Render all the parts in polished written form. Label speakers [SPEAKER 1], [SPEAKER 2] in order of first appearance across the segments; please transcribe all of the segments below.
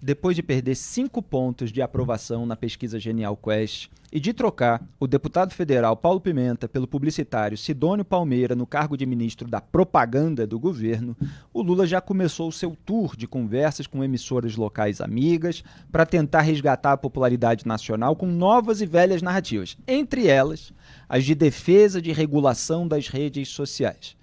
[SPEAKER 1] depois de perder 5 pontos de aprovação na pesquisa Genial Quest e de trocar o deputado federal Paulo Pimenta pelo publicitário Sidônio Palmeira no cargo de ministro da propaganda do governo, o Lula já começou o seu tour de conversas com emissoras locais amigas para tentar resgatar a popularidade nacional com novas e velhas narrativas, entre elas as de defesa de regulação das redes sociais.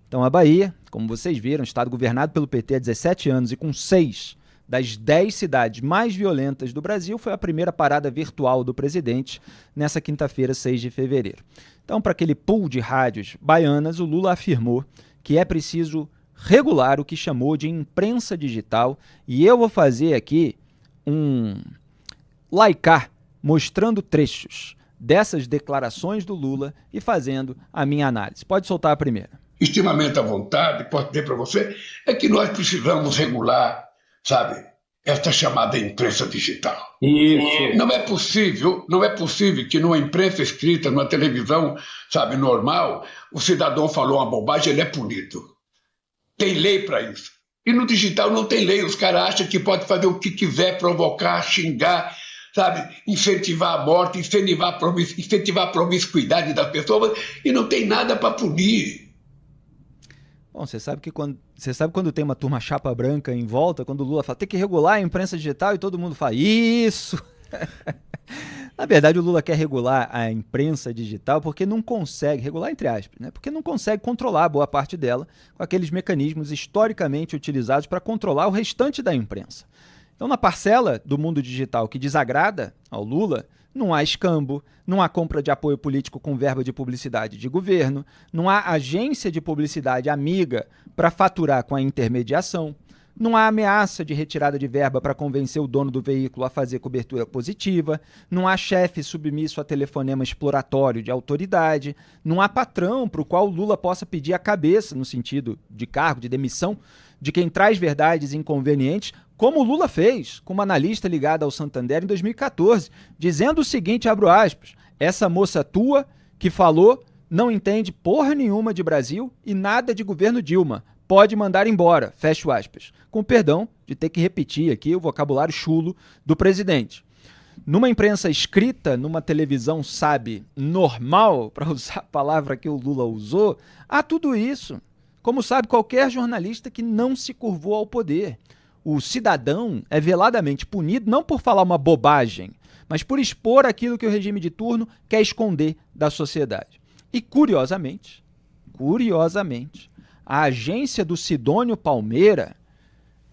[SPEAKER 1] Então a Bahia, como vocês viram, estado governado pelo PT há 17 anos e com 6 das 10 cidades mais violentas do Brasil, foi a primeira parada virtual do presidente nessa quinta-feira, 6 de fevereiro. Então, para aquele pool de rádios baianas, o Lula afirmou que é preciso regular o que chamou de imprensa digital, e eu vou fazer aqui um laicar mostrando trechos dessas declarações do Lula e fazendo a minha análise. Pode soltar a primeira.
[SPEAKER 2] Extremamente à vontade, posso dizer para você, é que nós precisamos regular, sabe, esta chamada imprensa digital.
[SPEAKER 3] Isso.
[SPEAKER 2] Não é possível que numa imprensa escrita, numa televisão, sabe, normal, o cidadão falou uma bobagem, ele é punido. Tem lei para isso. E no digital não tem lei, os caras acham que pode fazer o que quiser, provocar, xingar, sabe, incentivar a morte, incentivar a promiscuidade das pessoas, e não tem nada para punir.
[SPEAKER 1] Bom, você sabe quando tem uma turma chapa branca em volta, quando o Lula fala tem que regular a imprensa digital e todo mundo fala isso. Na verdade, o Lula quer regular a imprensa digital porque não consegue, regular entre aspas, né? Porque não consegue controlar boa parte dela com aqueles mecanismos historicamente utilizados para controlar o restante da imprensa. Então, na parcela do mundo digital que desagrada ao Lula, não há escambo, não há compra de apoio político com verba de publicidade de governo, não há agência de publicidade amiga para faturar com a intermediação, não há ameaça de retirada de verba para convencer o dono do veículo a fazer cobertura positiva, não há chefe submisso a telefonema exploratório de autoridade, não há patrão para o qual o Lula possa pedir a cabeça, no sentido de cargo, de demissão, de quem traz verdades inconvenientes, como o Lula fez com uma analista ligada ao Santander em 2014, dizendo o seguinte, abro aspas, essa moça tua que falou não entende porra nenhuma de Brasil e nada de governo Dilma, pode mandar embora, fecho aspas, com perdão de ter que repetir aqui o vocabulário chulo do presidente. Numa imprensa escrita, numa televisão, sabe, normal, para usar a palavra que o Lula usou, há tudo isso, como sabe qualquer jornalista que não se curvou ao poder. O cidadão é veladamente punido não por falar uma bobagem, mas por expor aquilo que o regime de turno quer esconder da sociedade. E, curiosamente, a agência do Sidônio Palmeira,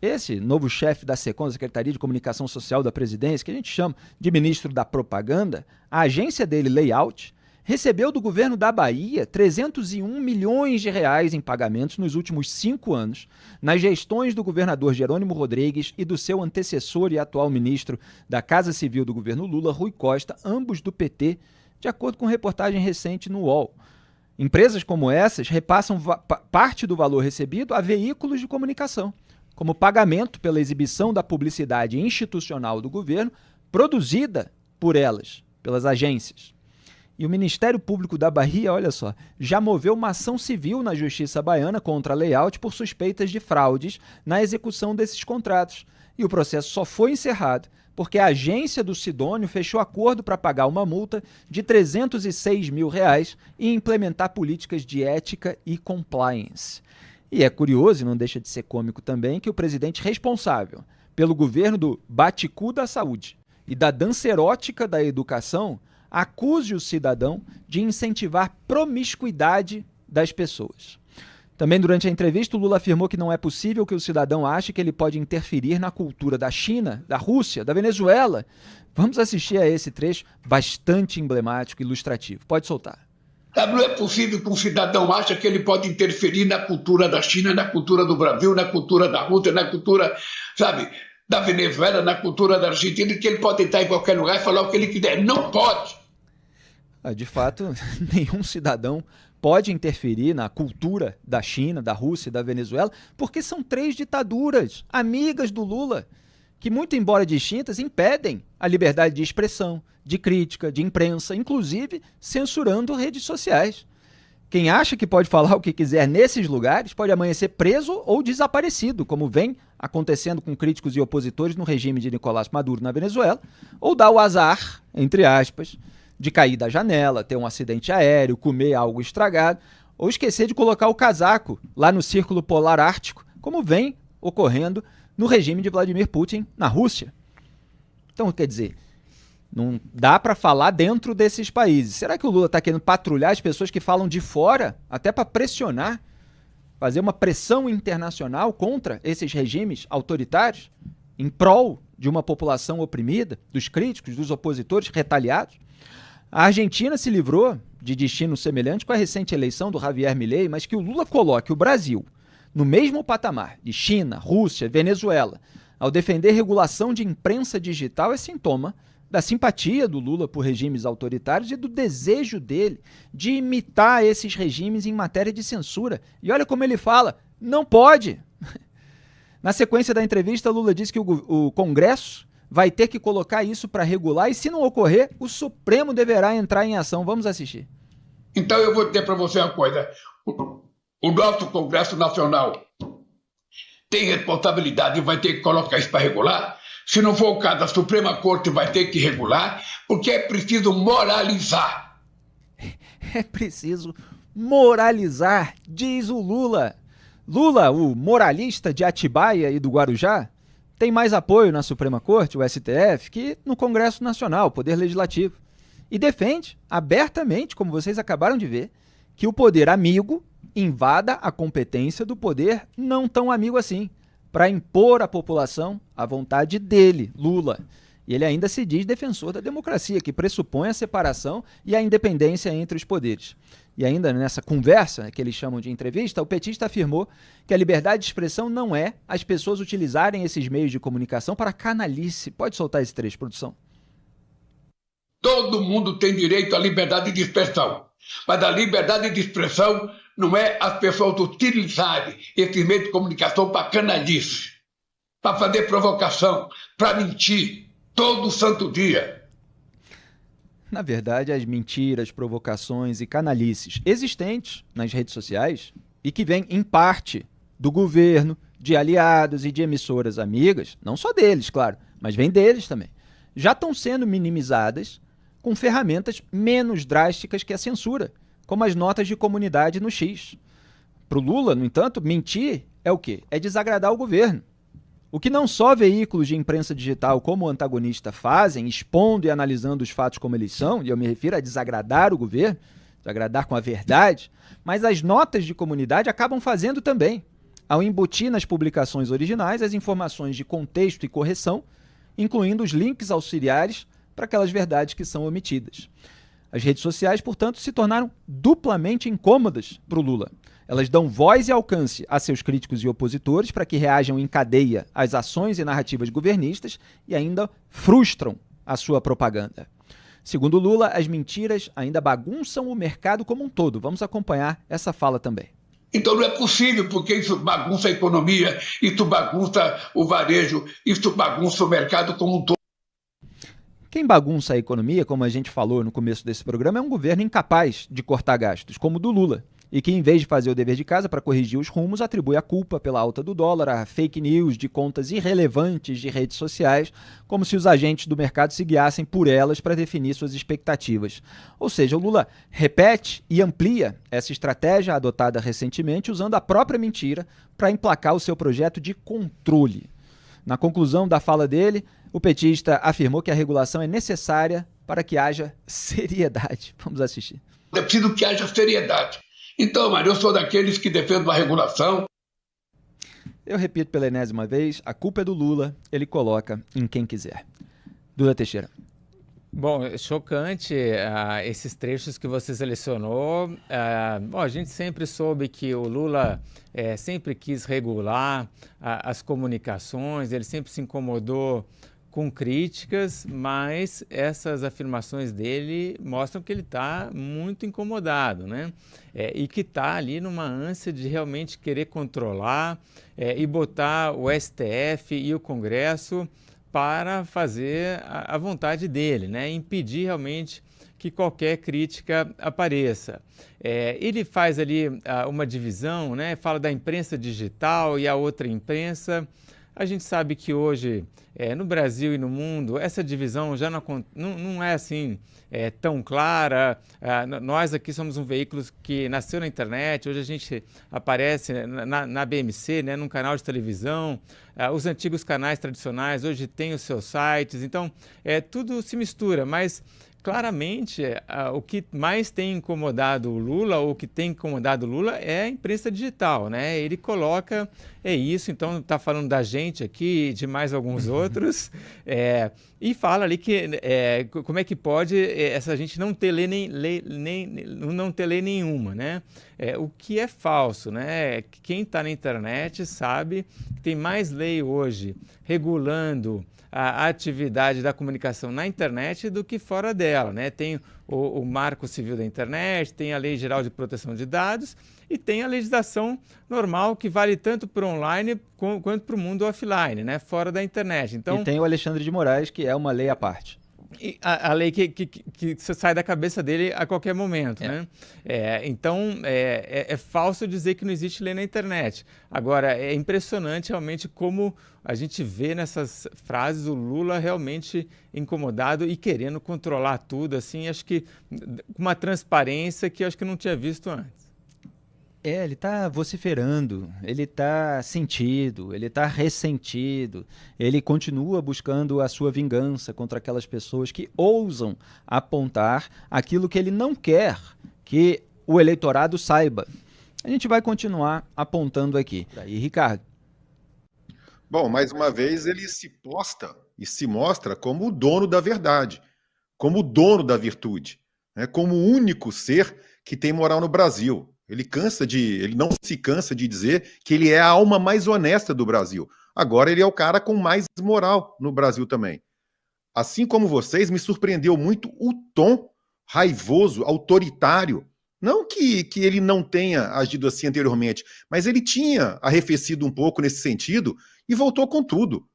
[SPEAKER 1] esse novo chefe da SECOM, Secretaria de Comunicação Social da Presidência, que a gente chama de ministro da propaganda, a agência dele, Layout, recebeu do governo da Bahia 301 milhões de reais em pagamentos nos últimos 5 anos, nas gestões do governador Jerônimo Rodrigues e do seu antecessor e atual ministro da Casa Civil do governo Lula, Rui Costa, ambos do PT, de acordo com reportagem recente no UOL. Empresas como essas repassam parte do valor recebido a veículos de comunicação, como pagamento pela exibição da publicidade institucional do governo produzida por elas, pelas agências. E o Ministério Público da Bahia, olha só, já moveu uma ação civil na Justiça Baiana contra a Layout por suspeitas de fraudes na execução desses contratos. E o processo só foi encerrado porque a agência do Sidônio fechou acordo para pagar uma multa de R$306 mil e implementar políticas de ética e compliance. E é curioso, e não deixa de ser cômico também, que o presidente responsável pelo governo do Baticu da Saúde e da dança erótica da educação acuse o cidadão de incentivar promiscuidade das pessoas. Também durante a entrevista, o Lula afirmou que não é possível que o cidadão ache que ele pode interferir na cultura da China, da Rússia, da Venezuela. Vamos assistir a esse trecho bastante emblemático e ilustrativo. Pode soltar.
[SPEAKER 2] Não é possível que um cidadão ache que ele pode interferir na cultura da China, na cultura do Brasil, na cultura da Rússia, na cultura, sabe, da Venezuela, na cultura da Argentina, que ele pode estar em qualquer lugar e falar o que ele quiser. Não pode!
[SPEAKER 1] De fato, nenhum cidadão pode interferir na cultura da China, da Rússia e da Venezuela, porque são 3 ditaduras amigas do Lula, que, muito embora distintas, impedem a liberdade de expressão, de crítica, de imprensa, inclusive censurando redes sociais. Quem acha que pode falar o que quiser nesses lugares pode amanhecer preso ou desaparecido, como vem acontecendo com críticos e opositores no regime de Nicolás Maduro na Venezuela, ou dar o azar, entre aspas, de cair da janela, ter um acidente aéreo, comer algo estragado, ou esquecer de colocar o casaco lá no Círculo Polar Ártico, como vem ocorrendo no regime de Vladimir Putin na Rússia. Então, quer dizer, não dá para falar dentro desses países. Será que o Lula está querendo patrulhar as pessoas que falam de fora, até para pressionar, fazer uma pressão internacional contra esses regimes autoritários, em prol de uma população oprimida, dos críticos, dos opositores retaliados? A Argentina se livrou de destino semelhante com a recente eleição do Javier Milei, mas que o Lula coloque o Brasil no mesmo patamar de China, Rússia, Venezuela, ao defender regulação de imprensa digital, é sintoma da simpatia do Lula por regimes autoritários e do desejo dele de imitar esses regimes em matéria de censura. E olha como ele fala, não pode. Na sequência da entrevista, Lula disse que o Congresso vai ter que colocar isso para regular e, se não ocorrer, o Supremo deverá entrar em ação. Vamos assistir.
[SPEAKER 2] Então eu vou dizer para você uma coisa. O nosso Congresso Nacional tem responsabilidade e vai ter que colocar isso para regular. Se não for o caso, a Suprema Corte vai ter que regular, porque é preciso moralizar.
[SPEAKER 1] É preciso moralizar, diz o Lula. Lula, o moralista de Atibaia e do Guarujá, tem mais apoio na Suprema Corte, o STF, que no Congresso Nacional, o Poder Legislativo. E defende abertamente, como vocês acabaram de ver, que o poder amigo invada a competência do poder não tão amigo assim, para impor à população a vontade dele, Lula. E ele ainda se diz defensor da democracia, que pressupõe a separação e a independência entre os poderes. E ainda nessa conversa, que eles chamam de entrevista, o petista afirmou que a liberdade de expressão não é as pessoas utilizarem esses meios de comunicação para canalice. Pode soltar esse trecho, produção.
[SPEAKER 2] Todo mundo tem direito à liberdade de expressão, mas a liberdade de expressão não é as pessoas utilizarem esses meios de comunicação para canalice, para fazer provocação, para mentir, todo santo dia.
[SPEAKER 1] Na verdade, as mentiras, provocações e canalices existentes nas redes sociais e que vêm, em parte, do governo, de aliados e de emissoras amigas, não só deles, claro, mas vem deles também, já estão sendo minimizadas com ferramentas menos drásticas que a censura, como as notas de comunidade no X. Para o Lula, no entanto, mentir é o quê? É desagradar o governo. O que não só veículos de imprensa digital como o antagonista fazem, expondo e analisando os fatos como eles são, e eu me refiro a desagradar o governo, desagradar com a verdade, mas as notas de comunidade acabam fazendo também, ao embutir nas publicações originais as informações de contexto e correção, incluindo os links auxiliares para aquelas verdades que são omitidas. As redes sociais, portanto, se tornaram duplamente incômodas para o Lula. Elas dão voz e alcance a seus críticos e opositores para que reajam em cadeia às ações e narrativas governistas e ainda frustram a sua propaganda. Segundo Lula, as mentiras ainda bagunçam o mercado como um todo. Vamos acompanhar essa fala também.
[SPEAKER 2] Então não é possível, porque isso bagunça a economia, isso bagunça o varejo, isso bagunça o mercado como um todo.
[SPEAKER 1] Quem bagunça a economia, como a gente falou no começo desse programa, é um governo incapaz de cortar gastos, como o do Lula, e que, em vez de fazer o dever de casa para corrigir os rumos, atribui a culpa pela alta do dólar a fake news de contas irrelevantes de redes sociais, como se os agentes do mercado se guiassem por elas para definir suas expectativas. Ou seja, o Lula repete e amplia essa estratégia adotada recentemente, usando a própria mentira para emplacar o seu projeto de controle. Na conclusão da fala dele, o petista afirmou que a regulação é necessária para que haja seriedade. Vamos assistir.
[SPEAKER 2] É preciso que haja seriedade. Então, Mário, eu sou daqueles que defendem a regulação.
[SPEAKER 1] Eu repito pela enésima vez, a culpa é do Lula, ele coloca em quem quiser. Duda Teixeira.
[SPEAKER 3] Bom, é chocante esses trechos que você selecionou. Bom, a gente sempre soube que o Lula sempre quis regular as comunicações, ele sempre se incomodou com críticas, mas essas afirmações dele mostram que ele está muito incomodado, né? E que está ali numa ânsia de realmente querer controlar e botar o STF e o Congresso para fazer a vontade dele, né? Impedir realmente que qualquer crítica apareça. Ele faz ali uma divisão, né? Fala da imprensa digital e a outra imprensa. A gente sabe que hoje, no Brasil e no mundo, essa divisão já não é assim tão clara. Nós aqui somos um veículo que nasceu na internet, hoje a gente aparece na BMC, né, num canal de televisão. Os antigos canais tradicionais hoje têm os seus sites, então tudo se mistura, mas claramente o que mais tem incomodado o Lula, ou o que tem incomodado o Lula é a imprensa digital, né? Ele coloca, isso, então está falando da gente aqui, de mais alguns outros, e fala ali que como é que pode essa gente não ter não ter lei nenhuma, né? O que é falso, né? Quem está na internet sabe que tem mais lei hoje regulando a atividade da comunicação na internet do que fora dela, né? Tem o Marco Civil da Internet, tem a Lei Geral de Proteção de Dados e tem a legislação normal que vale tanto para o online quanto para o mundo offline, né? Fora da internet. Então,
[SPEAKER 1] e tem o Alexandre de Moraes, que é uma lei à parte.
[SPEAKER 3] A lei que sai da cabeça dele a qualquer momento, né? Então, é falso dizer que não existe lei na internet. Agora, é impressionante realmente como a gente vê nessas frases o Lula realmente incomodado e querendo controlar tudo, assim, acho que com uma transparência que eu acho que não tinha visto antes.
[SPEAKER 1] Ele está vociferando, ele está sentido, ele está ressentido, ele continua buscando a sua vingança contra aquelas pessoas que ousam apontar aquilo que ele não quer que o eleitorado saiba. A gente vai continuar apontando aqui. E Ricardo?
[SPEAKER 4] Bom, mais uma vez ele se posta e se mostra como o dono da verdade, como o dono da virtude, né? Como o único ser que tem moral no Brasil. Ele não se cansa de dizer que ele é a alma mais honesta do Brasil. Agora ele é o cara com mais moral no Brasil também. Assim como vocês, me surpreendeu muito o tom raivoso, autoritário. Não que ele não tenha agido assim anteriormente, mas ele tinha arrefecido um pouco nesse sentido e voltou com tudo.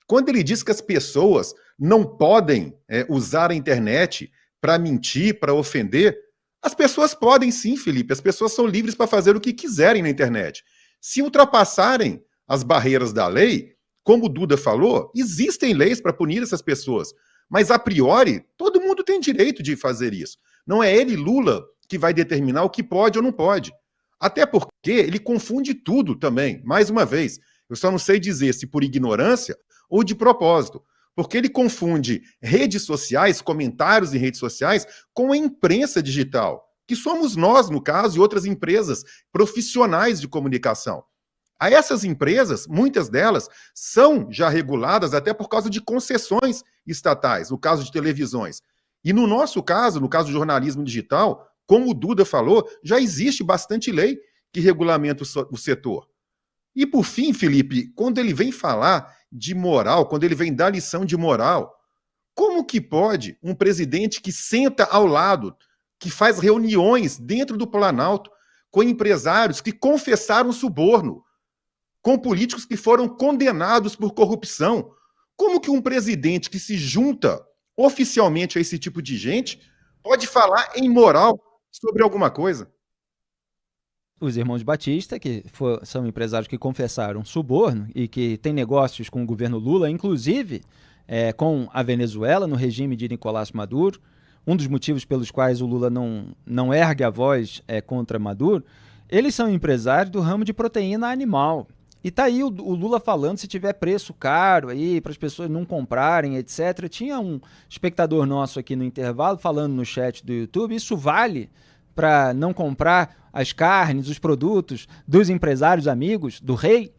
[SPEAKER 4] Quando ele diz que as pessoas não podem usar a internet para mentir, para ofender, as pessoas podem sim, Felipe. As pessoas são livres para fazer o que quiserem na internet. Se ultrapassarem as barreiras da lei, como o Duda falou, existem leis para punir essas pessoas. Mas, a priori, todo mundo tem direito de fazer isso. Não é ele, Lula, que vai determinar o que pode ou não pode. Até porque ele confunde tudo também. Mais uma vez, eu só não sei dizer se por ignorância ou de propósito. Porque ele confunde redes sociais, comentários em redes sociais, com a imprensa digital, que somos nós, no caso, e outras empresas profissionais de comunicação. A essas empresas, muitas delas, são já reguladas até por causa de concessões estatais, no caso de televisões. E no nosso caso, no caso do jornalismo digital, como o Duda falou, já existe bastante lei que regulamenta o setor. E por fim, Felipe, quando ele vem falar de moral, quando ele vem dar lição de moral, como que pode um presidente que senta ao lado, que faz reuniões dentro do Planalto com empresários que confessaram suborno, com políticos que foram condenados por corrupção, como que um presidente que se junta oficialmente a esse tipo de gente pode falar em moral sobre alguma coisa?
[SPEAKER 1] Os irmãos Batista, que são empresários que confessaram suborno e que têm negócios com o governo Lula, inclusive com a Venezuela, no regime de Nicolás Maduro. Um dos motivos pelos quais o Lula não ergue a voz contra Maduro, eles são empresários do ramo de proteína animal. E está aí o Lula falando, se tiver preço caro aí para as pessoas não comprarem, etc. Tinha um espectador nosso aqui no intervalo falando no chat do YouTube, isso vale para não comprar as carnes, os produtos dos empresários amigos do rei?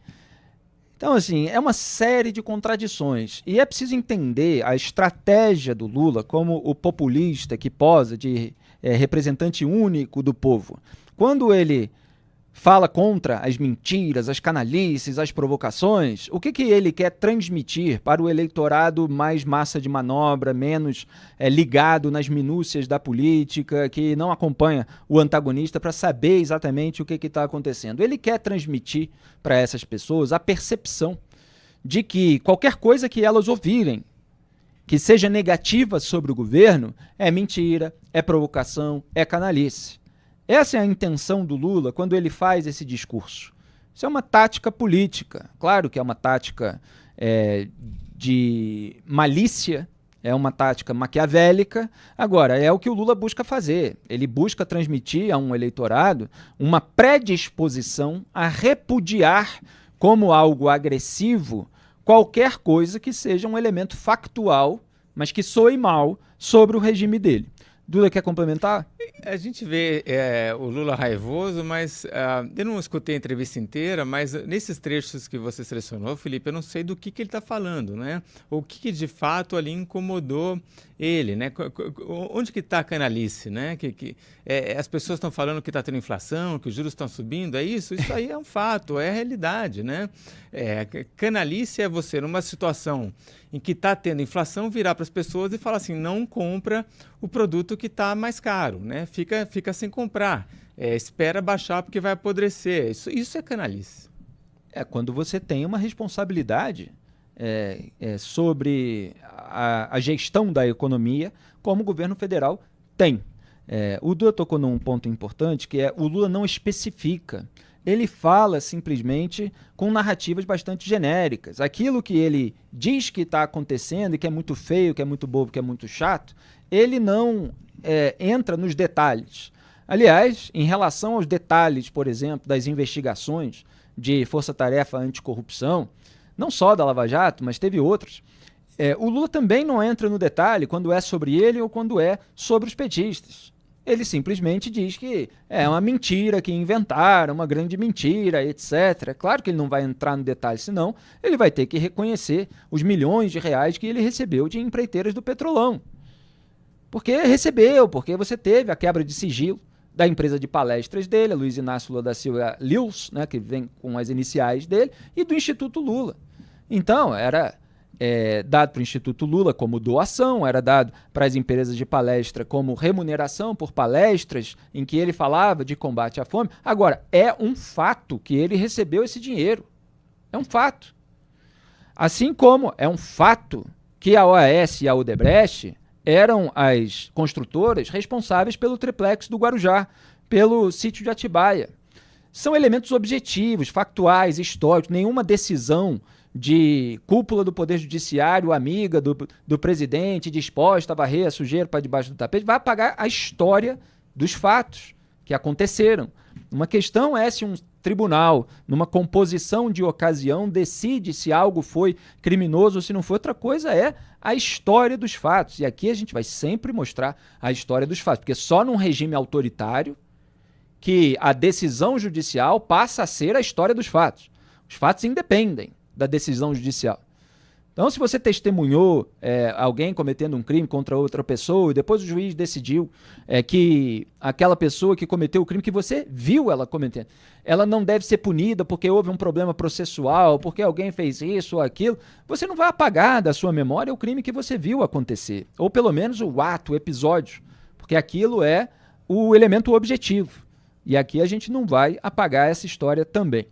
[SPEAKER 1] Então, assim, é uma série de contradições. E é preciso entender a estratégia do Lula como o populista que posa de representante único do povo. Quando ele fala contra as mentiras, as canalices, as provocações, o que ele quer transmitir para o eleitorado mais massa de manobra, menos ligado nas minúcias da política, que não acompanha o antagonista para saber exatamente o que está acontecendo? Ele quer transmitir para essas pessoas a percepção de que qualquer coisa que elas ouvirem que seja negativa sobre o governo é mentira, é provocação, é canalice. Essa é a intenção do Lula quando ele faz esse discurso. Isso é uma tática política. Claro que é uma tática de malícia, é uma tática maquiavélica. Agora, é o que o Lula busca fazer. Ele busca transmitir a um eleitorado uma predisposição a repudiar como algo agressivo qualquer coisa que seja um elemento factual, mas que soe mal sobre o regime dele. Duda, quer complementar?
[SPEAKER 3] A gente vê o Lula raivoso, mas eu não escutei a entrevista inteira, mas nesses trechos que você selecionou, Felipe, eu não sei do que ele está falando, né? O que de fato ali incomodou ele, né? Onde que está a canalice, né? As pessoas estão falando que está tendo inflação, que os juros estão subindo, é isso? Isso aí é um fato, é a realidade, né? Canalice é você, numa situação em que está tendo inflação, virar para as pessoas e falar assim, não compra o produto que está mais caro, né? Fica sem comprar, espera baixar porque vai apodrecer. Isso é canalice.
[SPEAKER 1] Quando você tem uma responsabilidade sobre a gestão da economia, como o governo federal tem. O Duda tocou num ponto importante, que o Lula não especifica. Ele fala simplesmente com narrativas bastante genéricas. Aquilo que ele diz que está acontecendo e que é muito feio, que é muito bobo, que é muito chato, ele não entra nos detalhes. Aliás, em relação aos detalhes, por exemplo, das investigações de Força-Tarefa Anticorrupção, não só da Lava Jato, mas teve outros, o Lula também não entra no detalhe quando é sobre ele ou quando é sobre os petistas. Ele simplesmente diz que é uma mentira que inventaram, uma grande mentira, etc. Claro que ele não vai entrar no detalhe, senão ele vai ter que reconhecer os milhões de reais que ele recebeu de empreiteiras do Petrolão. Porque recebeu, porque você teve a quebra de sigilo da empresa de palestras dele, a Luiz Inácio Lula da Silva Lils, né, que vem com as iniciais dele, e do Instituto Lula. Então, era dado para o Instituto Lula como doação, era dado para as empresas de palestra como remuneração por palestras em que ele falava de combate à fome. Agora, é um fato que ele recebeu esse dinheiro. É um fato. Assim como é um fato que a OAS e a Odebrecht eram as construtoras responsáveis pelo triplex do Guarujá, pelo sítio de Atibaia. São elementos objetivos, factuais, históricos, nenhuma decisão de cúpula do Poder Judiciário, amiga do presidente, disposta a varrer a sujeira para debaixo do tapete, vai apagar a história dos fatos que aconteceram. Uma questão é se um tribunal, numa composição de ocasião, decide se algo foi criminoso ou se não foi. Outra coisa é a história dos fatos. E aqui a gente vai sempre mostrar a história dos fatos, porque só num regime autoritário que a decisão judicial passa a ser a história dos fatos. Os fatos independem da decisão judicial. Então, se você testemunhou alguém cometendo um crime contra outra pessoa e depois o juiz decidiu que aquela pessoa que cometeu o crime, que você viu ela cometendo, ela não deve ser punida porque houve um problema processual, porque alguém fez isso ou aquilo, você não vai apagar da sua memória o crime que você viu acontecer, ou pelo menos o ato, o episódio, porque aquilo é o elemento objetivo. E aqui a gente não vai apagar essa história também.